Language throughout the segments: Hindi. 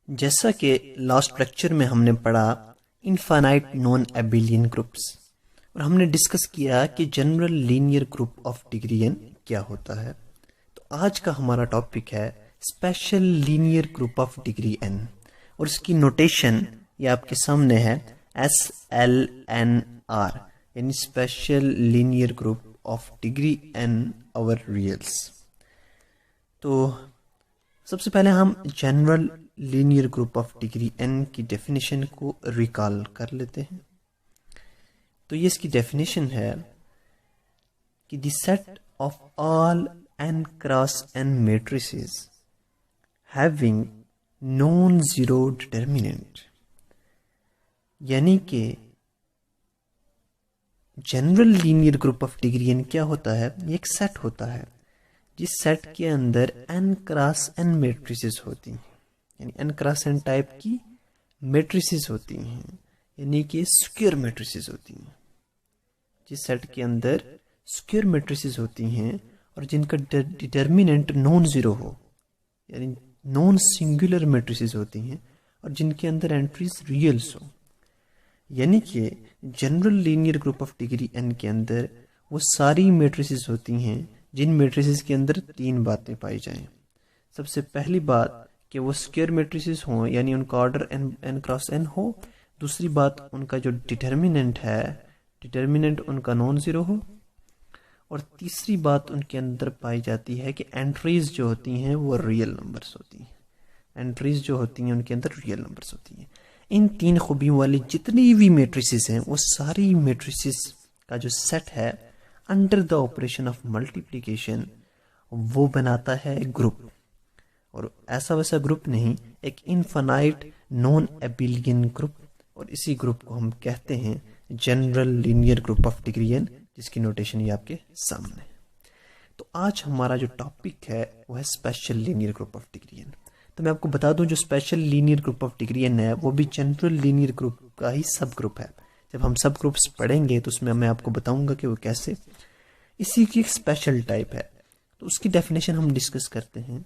जैसा कि लास्ट लेक्चर में हमने पढ़ा इनफाइनाइट नॉन एबिलियन ग्रुप्स और हमने डिस्कस किया कि general linear group of degree n क्या होता है। तो आज का हमारा टॉपिक है special linear group of degree n और इसकी नोटेशन ये आपके सामने है SLNR यानी special linear group of degree n over reals. तो सबसे पहले हम general linear group of degree n की डेफिनेशन को रिकॉल कर लेते हैं। तो ये इसकी डेफिनेशन है कि the set of all n cross n matrices having non zero determinant, यानी कि general linear group of degree n क्या होता है, ये एक सेट होता है जिस सेट के अंदर n क्रॉस n मैट्रिसेस होती हैं, यानी n क्रॉस n टाइप की मैट्रिसेस होती हैं, यानी कि स्क्वायर मैट्रिसेस होती हैं। जिस सेट के अंदर स्क्वायर मैट्रिसेस होती हैं और जिनका डिटर्मिनेंट नॉन जीरो हो, यानी नॉन सिंगुलर मैट्रिसेस होती हैं और जिनके अंदर एंट्रीज रियल्स हो, यानी कि general linear group of degree n के अंदर वो सारी मैट्रिसेस होती हैं जिन मैट्रिसेस के अंदर तीन बातें पाई जाएं। सबसे पहली बात कि वो स्क्वायर मैट्रिसेस हों, यानी उनका ऑर्डर n क्रॉस n हो। दूसरी बात उनका जो डिटर्मिनेंट है, डिटर्मिनेंट उनका नॉन जीरो हो। और तीसरी बात उनके अंदर पाई जाती है कि एंट्रीज जो होती हैं वो रियल नंबर्स होती हैं। एंट्रीज जो होती हैं उनके अंदर रियल नंबर्स होती हैं। इन तीन खूबियों वाली जितनी भी मैट्रिसेस हैं वो सारी मैट्रिसेस का जो सेट है under the operation of multiplication वो बनाता है ग्रुप। और ऐसा वैसा ग्रुप नहीं, एक इनफाइनाइट नॉन एबिलियन ग्रुप, और इसी ग्रुप को हम कहते हैं general linear group of degree n, जिसकी नोटेशन ये आपके सामने। तो आज हमारा जो टॉपिक है वो है special linear group of degree n। तो मैं आपको बता दूं जो special linear group of degree n है वो भी जनरल लीनियर ग्रुप का ही सब ग्रुप है। जब हम सब ग्रुप्स पढ़ेंगे तो उसमें मैं आपको बताऊंगा कि वो कैसे, इसी की एक स्पेशल टाइप है। तो उसकी डेफिनेशन हम डिस्कस करते हैं।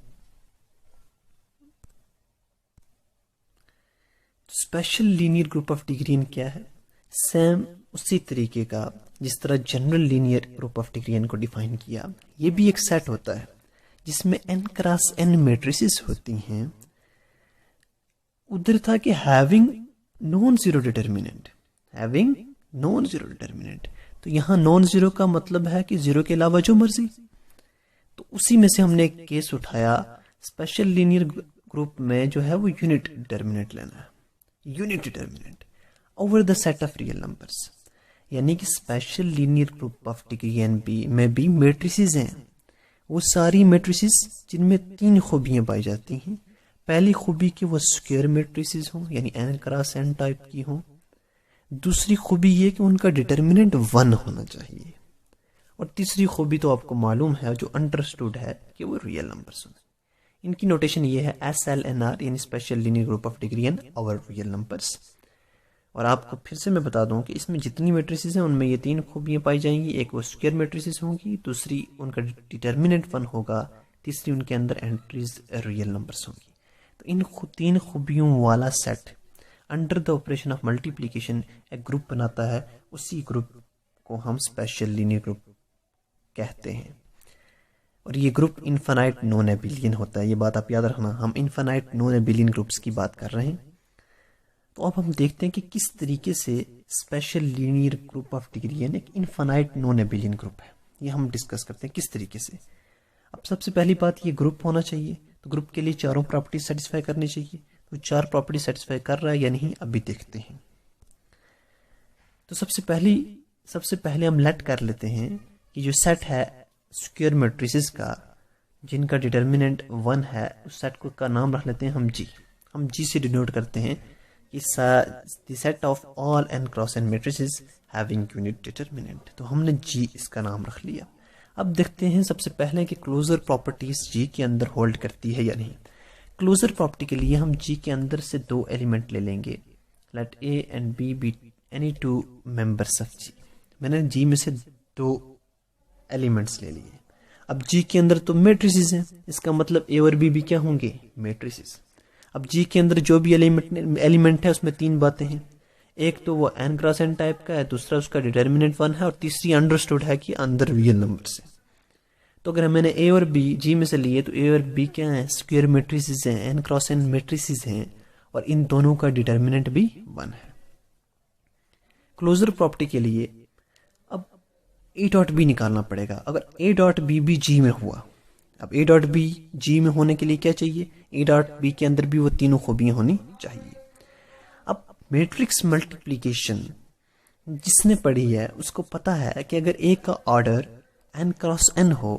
Special linear group of degree n क्या है, सेम उसी तरीके का जिस तरह general linear group of degree n को डिफाइन किया। ये भी एक सेट होता है जिसमें n क्रॉस n मैट्रिसेस होती हैं। उधर था कि having non zero determinant, having non zero determinant. तो यहाँ नॉन जीरो का मतलब है कि जीरो के अलावा जो मर्जी। तो उसी में से हमने एक केस उठाया, स्पेशल लीनियर ग्रुप में जो है वो यूनिट डिटर्मिनेंट लेना है, unit determinant over the set of real numbers. यानी कि special linear group of degree n में भी मैट्रिसेस हैं, वो सारी मैट्रिसेस जिनमें तीन खूबियां पाई जाती हैं। पहली खूबी कि वो स्क्वायर मैट्रिसेस हों, यानी n क्रॉस n टाइप की हों। दूसरी खूबी ये कि उनका डिटर्मिनेंट 1 होना चाहिए। और तीसरी खूबी तो आपको मालूम है, जो अंडरस्टूड है, कि वो रियल नंबर्स हों। इनकी नोटेशन ये है SLNR यानी special linear group of degree n over real numbers. और आपको फिर से मैं बता दूं कि इसमें जितनी मैट्रिसेस हैं उनमें ये तीन खूबियां पाई जाएंगी। एक वो स्क्वायर मैट्रिसेस होंगी, दूसरी उनका डिटर्मिनेंट 1 होगा, तीसरी उनके अंदर एंट्रीज रियल नंबर्स होंगी। तो इन तीन खूबियों वाला set under the operation of multiplication एक ग्रुप बनाता है। उसी ग्रुप को हम स्पेशल लीनियर ग्रुप कहते हैं। और ये ग्रुप इनफाइनाइट नॉन एबिलियन होता है। ये बात आप याद रखना, हम इनफाइनाइट नॉन एबिलियन ग्रुप्स की बात कर रहे हैं। तो अब हम देखते हैं कि किस तरीके से special linear group of degree n एक इनफाइनाइट नॉन एबिलियन ग्रुप है। ये हम डिस्कस करते हैं किस तरीके से। अब सबसे पहली बात, ये ग्रुप होना चाहिए। तो ग्रुप के लिए चारों प्रॉपर्टी सेटिस्फाई करनी चाहिए। तो चार प्रॉपर्टी सेटिस्फाई कर रहा है या नहीं, अभी देखते हैं। तो सबसे पहले हम लेट कर लेते हैं कि जो सेट है स्क्वायर मैट्रिसेस का जिनका डिटर्मिनेंट 1 है, उस सेट को का नाम रख लेते हैं हम G। हम G से डिनोट करते हैं कि the set of all n cross n matrices having unit determinant. तो हमने G इसका नाम रख लिया। अब देखते हैं सबसे पहले कि क्लोजर प्रॉपर्टीज G के अंदर होल्ड करती है या नहीं। क्लोजर प्रॉपर्टी के लिए हम G के अंदर से दो एलिमेंट ले लेंगे। Let A and B be any two members of G। मैंने G में से दो एलिमेंट्स ले लिए। अब G के अंदर तो मैट्रिसेस हैं, इसका मतलब A और B भी क्या होंगे, मैट्रिसेस। अब जी के अंदर जो भी एलिमेंट है उसमें तीन बातें हैं, एक तो वो n क्रॉस n टाइप का है, दूसरा उसका डिटर्मिनेंट 1 है, और तीसरी अंडरस्टूड है कि अंदर रियल नंबर से। तो अगर मैंने ए और बी जी में से लिए तो ए और बी क्या है, स्क्वायर मैट्रिसेस हैं, n क्रॉस n मैट्रिसेस हैं, और इन दोनों का डिटर्मिनेंट भी 1 है। क्लोजर प्रॉपर्टी के लिए अब ए डॉट बी निकालना पड़ेगा। अगर ए डॉट बी भी जी में हुआ, अब ए डॉट बी जी में होने के लिए क्या चाहिए, ए डॉट बी के अंदर भी वो तीनों खूबियां होनी चाहिए। अब मैट्रिक्स मल्टीप्लिकेशन जिसने पढ़ी है उसको पता है कि अगर ए का ऑर्डर n क्रॉस n हो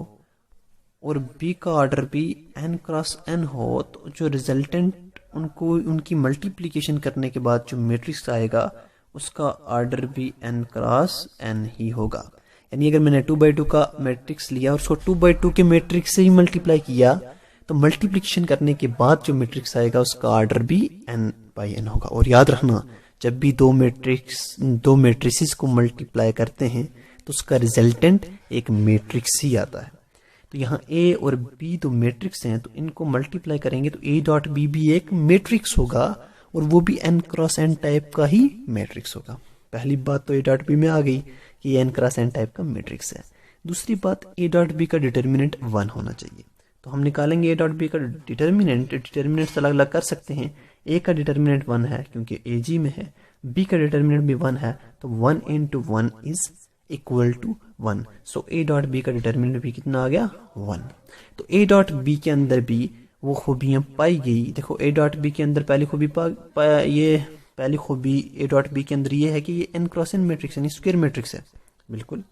और बी का ऑर्डर भी n क्रॉस n हो, तो जो रिजल्टेंट उनको उनकी मल्टीप्लिकेशन करने के बाद जो मैट्रिक्स आएगा उसका ऑर्डर भी n क्रॉस n ही होगा। यानी अगर मैंने 2x2 का मैट्रिक्स लिया और उसको 2x2 के मैट्रिक्स से ही मल्टीप्लाई किया तो मल्टीप्लिकेशन करने के बाद जो मैट्रिक्स आएगा उसका ऑर्डर भी n/n होगा। और याद रखना, जब भी दो मैट्रिसेस को मल्टीप्लाई करते हैं तो उसका रिजल्टेंट एक मैट्रिक्स ही आता है। तो यहाँ a और b दो मैट्रिक्स हैं, तो इनको मल्टीप्लाई करेंगे तो a डॉट b भी एक मैट्रिक्स होगा, और वो भी n क्रॉस n टाइप का ही मैट्रिक्स होगा। पहली बात तो a डॉट b में आ गई कि n क्रॉस n टाइप का मैट्रिक्स है। दूसरी बात, a डॉट b का डिटर्मिनेंट 1 होना चाहिए। तो हम निकालेंगे a डॉट b का डिटर्मिनेंट अलग अलग कर सकते हैं। a का डिटर्मिनेंट 1 है क्योंकि a g में है, b का डिटर्मिनेंट भी 1 है, तो 1 into 1 is equal to 1। So a dot b का डिटर्मिनेंट भी कितना आ गया, 1। तो a डॉट b के अंदर भी वो खूबियां पाई गई। देखो a डॉट b के अंदर पहली खूबी पहली खूबी a डॉट b के अंदर ये है कि ये n क्रॉस n मैट्रिक्स है, स्क्वायर मैट्रिक्स है, बिल्कुल।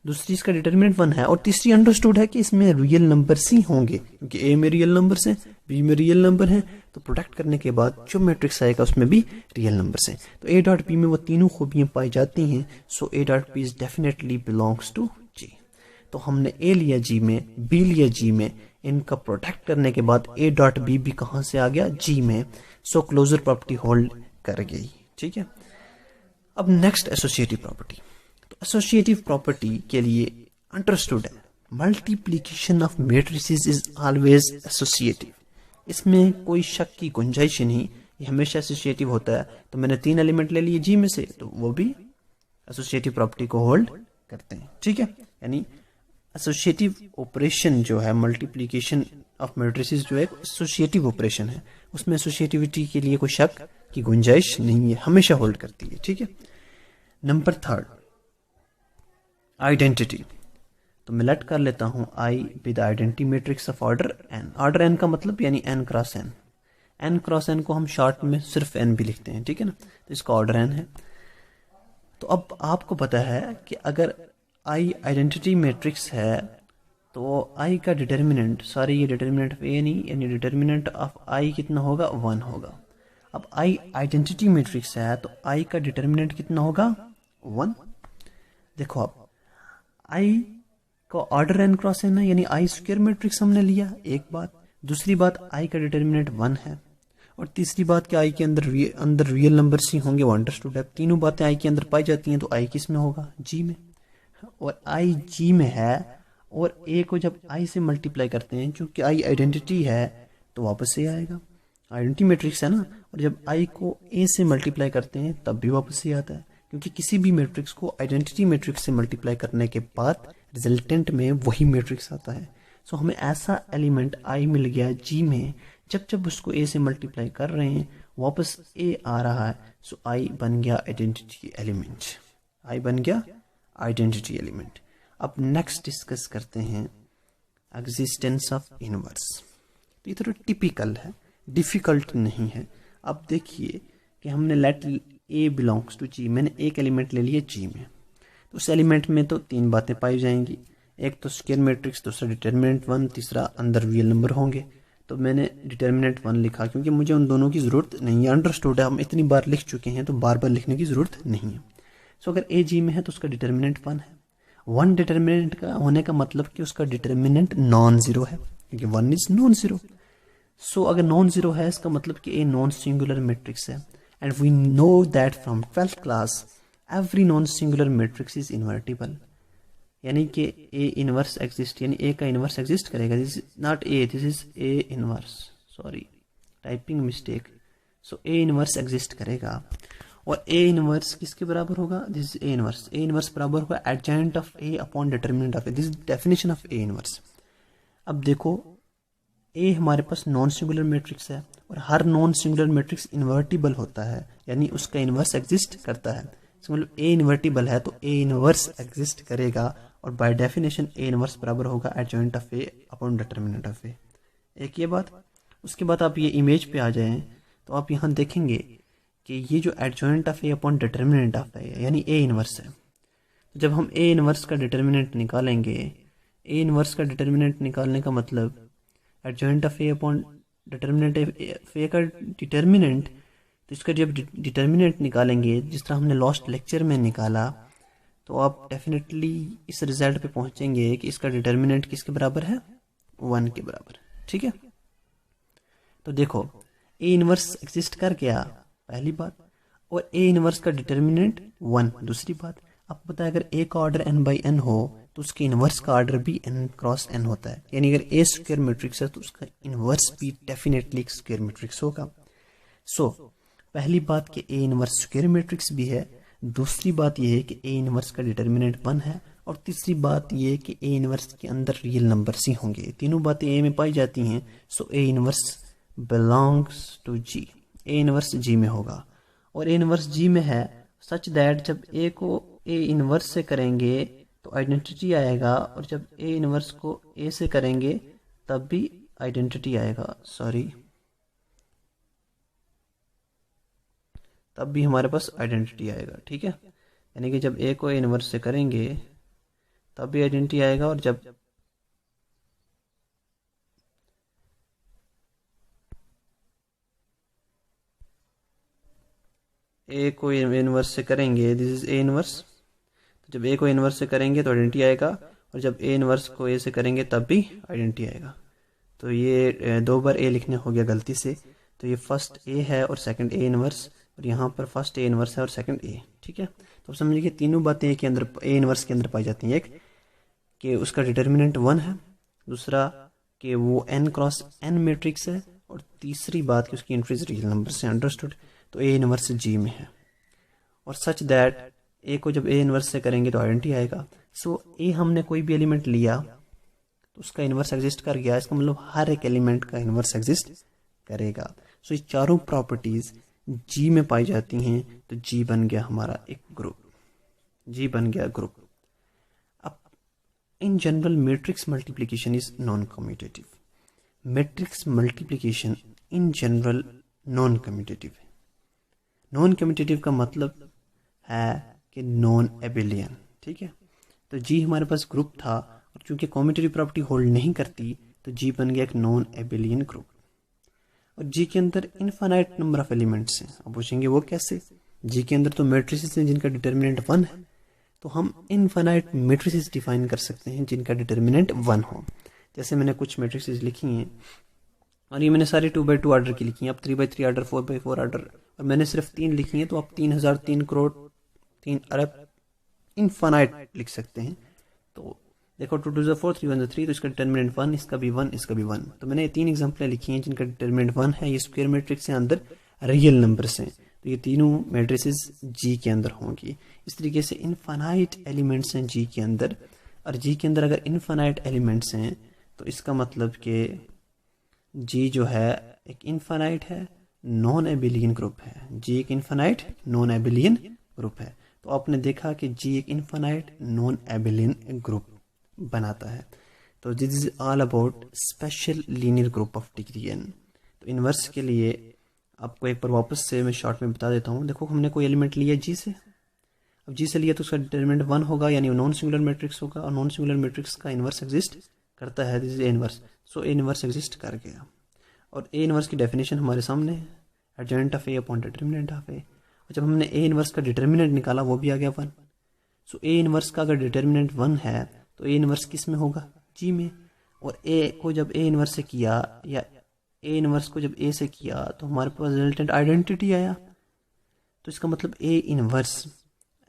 दूसरी इसका डिटर्मिनेंट 1 है, और तीसरी अंडरस्टूड है कि इसमें रियल नंबर्स ही होंगे, क्योंकि a में रियल नंबर्स हैं, b में रियल नंबर हैं, तो प्रोडक्ट करने के बाद जो मैट्रिक्स आएगा उसमें भी रियल नंबर्स हैं। तो a डॉट b में वो तीनों खूबियां पाई जाती हैं। So a dot b is definitely belongs to g। तो हमने a लिया g में, b लिया g में, इनका प्रोडक्ट करने के बाद a डॉट b भी कहां से आ गया, g में। सो क्लोजर प्रॉपर्टी होल्ड कर गई, ठीक है। अब नेक्स्ट एसोसिएटिव प्रॉपर्टी। तो एसोसिएटिव प्रॉपर्टी के लिए अंडरस्टूड है multiplication of matrices is always associative. इसमें कोई शक की गुंजाइश नहीं, ये हमेशा एसोसिएटिव होता है। तो मैंने 3 एलिमेंट ले लिए जी में से, तो वो भी एसोसिएटिव प्रॉपर्टी को होल्ड करते हैं, ठीक है। यानी एसोसिएटिव ऑपरेशन जो है, मल्टीप्लिकेशन ऑफ मैट्रिसेस जो है एसोसिएटिव ऑपरेशन है, उसमें एसोसिएटिविटी के लिए कोई शक की गुंजाइश नहीं है, हमेशा होल्ड करती है, ठीक है। Number 3, identity. तो मैं लेट कर लेता हूं I with identity matrix of order n। Order n का मतलब यानी n cross n। n cross n को हम शॉर्ट में सिर्फ n भी लिखते हैं, ठीक है ना। तो इसका ऑर्डर n है। तो अब आपको पता है कि अगर I आइडेंटिटी मैट्रिक्स है तो I का डिटर्मिनेंट, सॉरी ये डिटर्मिनेंट ऑफ A नहीं, यानी डिटर्मिनेंट ऑफ I कितना होगा, 1 होगा। अब I आइडेंटिटी मैट्रिक्स है तो I का डिटर्मिनेंट कितना होगा, 1। देखो अब I का ऑर्डर n क्रॉस n है, यानी I स्क्वायर मैट्रिक्स हमने लिया, एक बात। दूसरी बात, I का डिटर्मिनेंट 1 है, और तीसरी बात कि I के अंदर रियल नंबर्स ही होंगे, वो अंडरस्टूड है। तीनों बातें I के अंदर पाई जाती हैं, तो I किस में होगा, G में। और I G में है, और A को जब I से मल्टीप्लाई करते हैं, क्योंकि I आइडेंटिटी है तो वापस से आएगा, आइडेंटिटी मैट्रिक्स है ना। और जब I को A से मल्टीप्लाई करते हैं तब भी वापस से आता है, क्योंकि किसी भी मैट्रिक्स को आइडेंटिटी मैट्रिक्स से मल्टीप्लाई करने के बाद रिजल्टेंट में वही मैट्रिक्स आता है। सो हमें ऐसा एलिमेंट I मिल गया G में, जब उसको A से मल्टीप्लाई कर रहे हैं वापस A आ रहा है, सो I बन गया आइडेंटिटी एलिमेंट, I बन गया आइडेंटिटी एलिमेंट। अब नेक्स्ट डिस्कस करते हैं एग्जिस्टेंस ऑफ इनवर्स। तो ये थोड़ा टिपिकल है, डिफिकल्ट नहीं है। अब देखिए कि हमने let A belongs to G, मैंने एक एलिमेंट ले लिया G में, तो उस एलिमेंट में तो 3 बातें पाई जाएंगी, एक तो स्क्वायर मैट्रिक्स, दूसरा डिटर्मिनेंट 1, तीसरा अंदर रियल नंबर होंगे। तो मैंने डिटर्मिनेंट 1 लिखा क्योंकि मुझे उन दोनों की ज़रूरत नहीं है, अंडरस्टूड है, हम इतनी बार लिख चुके हैं तो बार बार लिखने की ज़रूरत नहीं है। सो अगर A G में है तो उसका डिटर्मिनेंट 1 है। 1 डिटर्मिनेंट का होने का मतलब कि उसका डिटर्मिनेंट नॉन जीरो है, क्योंकि 1 इज नॉन जीरो। सो अगर नॉन जीरो है इसका मतलब कि A नॉन सिंगुलर मैट्रिक्स है, and we know that from 12th class every non singular matrix is invertible. यानी कि A इनवर्स एग्जिस्ट, यानी A का इनवर्स एग्जिस्ट करेगा। This is not A, this is A inverse, sorry typing mistake, so A inverse exist करेगा। और ए इनवर्स किसके बराबर होगा, this A inverse, A inverse बराबर होगा adjoint of A upon determinant of A, this definition of A inverse. अब देखो ए हमारे पास नॉन सिंगुलर मैट्रिक्स है और हर नॉन सिंगुलर मैट्रिक्स इन्वर्टिबल होता है, यानी उसका इनवर्स एग्जिस्ट करता है। इसका मतलब ए इन्वर्टिबल है तो ए इनवर्स एग्जिस्ट करेगा और बाय डेफिनेशन ए इनवर्स बराबर होगा adjoint of A upon determinant of A. एक ये बात। उसके बाद आप ये इमेज पे आ जाएं तो आप यहाँ देखेंगे कि ये जो adjoint of A upon determinant of A यानी ए इनवर्स है। तो जब हम ए इनवर्स का डिटर्मिनेंट निकालेंगे, ए इनवर्स का डिटर्मिनेंट निकालने का मतलब adjoint of A upon determinant of A का डिटर्मिनेंट, तो इसका जब डिटर्मिनेंट निकालेंगे जिस तरह हमने लास्ट लेक्चर में निकाला, तो आप डेफिनेटली इस रिजल्ट पे पहुंचेंगे कि इसका डिटर्मिनेंट किसके बराबर है, 1 के बराबर। ठीक है, तो देखो ए इनवर्स एग्जिस्ट कर गया, पहली बात, और ए इनवर्स का डिटर्मिनेंट 1 दूसरी बात। आपको पता है अगर ए का ऑर्डर n बाई n हो तो उसके इनवर्स का ऑर्डर भी n क्रॉस n होता है, यानी अगर ए स्क्वायर मैट्रिक्स है तो उसका इनवर्स भी डेफिनेटली एक स्क्वायर मैट्रिक्स होगा। सो पहली बात कि ए इनवर्स स्क्वायर मैट्रिक्स भी है, दूसरी बात यह है कि ए इनवर्स का डिटर्मिनेंट 1 है, और तीसरी बात यह कि ए इनवर्स के अंदर रियल नंबर्स ही होंगे। तीनों बातें ए में पाई जाती हैं, so A inverse belongs to G, A inverse G में होगा। और ए इनवर्स जी में है सच दैट जब ए को ए इनवर्स से करेंगे तो आइडेंटिटी आएगा, और जब ए इनवर्स को ए से करेंगे तब भी आइडेंटिटी आएगा, तब भी हमारे पास आइडेंटिटी आएगा। ठीक है, यानी कि जब ए को ए इनवर्स से करेंगे तब भी आइडेंटिटी आएगा, और जब ए को ए इनवर्स से करेंगे, दिस इज ए इनवर्स, तो जब ए को इनवर्स से करेंगे तो आइडेंटिटी आएगा, और जब ए इनवर्स को ए से करेंगे तब भी आइडेंटिटी आएगा। तो ये 2 बार ए लिखने हो गया गलती से, तो ये फर्स्ट ए है और सेकंड ए इनवर्स, और यहाँ पर फर्स्ट ए इनवर्स है और सेकंड ए। ठीक है, तो समझिए कि तीनों बातें के अंदर ए इनवर्स के अंदर पाई जाती हैं। एक कि उसका डिटर्मिनेंट 1 है, दूसरा कि वो n क्रॉस n मैट्रिक्स है, और तीसरी बात कि उसकी एंट्रीज रियल नंबर से। अंडरस्टूड, तो ए इनवर्स जी में है, और सच दैट ए को जब ए इनवर्स से करेंगे तो आइडेंटिटी आएगा। सो ए हमने कोई भी एलिमेंट लिया तो उसका इनवर्स एग्जिस्ट कर गया, इसका मतलब हर एक एलिमेंट का इनवर्स एग्जिस्ट करेगा। सो ये चारों प्रॉपर्टीज जी में पाई जाती हैं, तो जी बन गया हमारा एक ग्रुप, जी बन गया ग्रुप। अब in general matrix multiplication is non commutative, matrix multiplication in general non commutative है। नॉन कम्यूटेटिव का मतलब है कि नॉन एबिलियन। ठीक है, तो जी हमारे पास ग्रुप था, और चूंकि कम्यूटेटिव प्रॉपर्टी होल्ड नहीं करती तो जी बन गया एक नॉन एबिलियन ग्रुप। और जी के अंदर इनफाइनाइट नंबर ऑफ एलिमेंट्स हैं। अब पूछेंगे वो कैसे, जी के अंदर तो मैट्रिसेस हैं जिनका डिटर्मिनेंट 1 है, तो हम इनफाइनाइट मैट्रिसेस डिफाइन कर सकते हैं जिनका डिटर्मिनेंट 1 हो। जैसे मैंने कुछ मैट्रिसेस लिखी हैं, और ये मैंने सारी 2x2 ऑर्डर की लिखी हैं, अब 3x3 ऑर्डर, 4x4 ऑर्डर, और मैंने सिर्फ 3 लिखी हैं, तो आप 3000, 3 करोड़, 3 अरब इनफाइनाइट लिख सकते हैं। तो देखो 2 2 4 3 1 3, तो इसका डिटर्मिनेंट 1, इसका भी 1, इसका भी 1। तो मैंने ये 3 एग्जाम्पलें लिखी हैं जिनका डिटर्मिनेंट 1 है, ये स्क्वायर मैट्रिक्स के अंदर रियल नंबर्स हैं, तो ये तीनों मैट्रिसेस जी के अंदर होंगी। इस तरीके से इनफाइनाइट एलिमेंट्स हैं जी के अंदर, और जी के अंदर अगर इनफाइनाइट एलिमेंट्स हैं तो इसका मतलब कि जी जो है एक इनफाइनाइट है, नॉन एबिलियन ग्रुप है। जी एक इनफाइनाइट नॉन एबिलियन ग्रुप है। तो आपने देखा कि जी एक इनफाइनाइट नॉन एबिलियन ग्रुप बनाता है। तो this is all about special linear group of degree n। तो इनवर्स के लिए आपको एक बार वापस से मैं शॉर्ट में बता देता हूँ। देखो हमने कोई एलिमेंट लिया जी से, अब जी से लिया तो उसका डिटर्मिनेंट 1 होगा, यानी नॉन सिंगुलर मैट्रिक्स होगा, और नॉन सिंगुलर मैट्रिक्स का इनवर्स एग्जिस्ट करता है, this is A inverse. So A inverse exist कर गया, और ए इनवर्स की डेफिनेशन हमारे सामने है, adjoint of A upon determinant of A. और जब हमने ए इनवर्स का डिटर्मिनेंट निकाला वो भी आ गया 1। सो ए इनवर्स का अगर डिटर्मिनेंट 1 है तो ए इनवर्स किस में होगा, जी में। और ए को जब ए इनवर्स से किया, या ए इनवर्स को जब ए से किया, तो हमारे पास रिजल्टेंट आइडेंटिटी आया। तो इसका मतलब ए इनवर्स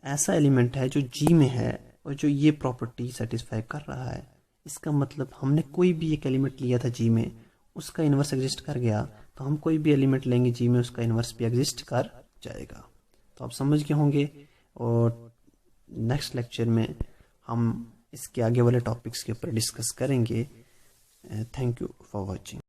ऐसा एलिमेंट है जो जी में है और जो ये प्रॉपर्टी सेटिस्फाई कर रहा है। इसका मतलब हमने कोई भी एक एलिमेंट लिया था जी में, उसका इनवर्स एग्जिस्ट कर गया, तो हम कोई भी एलिमेंट लेंगे जी में, उसका इन्वर्स भी एग्जिस्ट कर जाएगा। तो आप समझ गए होंगे, और नेक्स्ट लेक्चर में हम इसके आगे वाले टॉपिक्स के ऊपर डिस्कस करेंगे। Thank you for watching.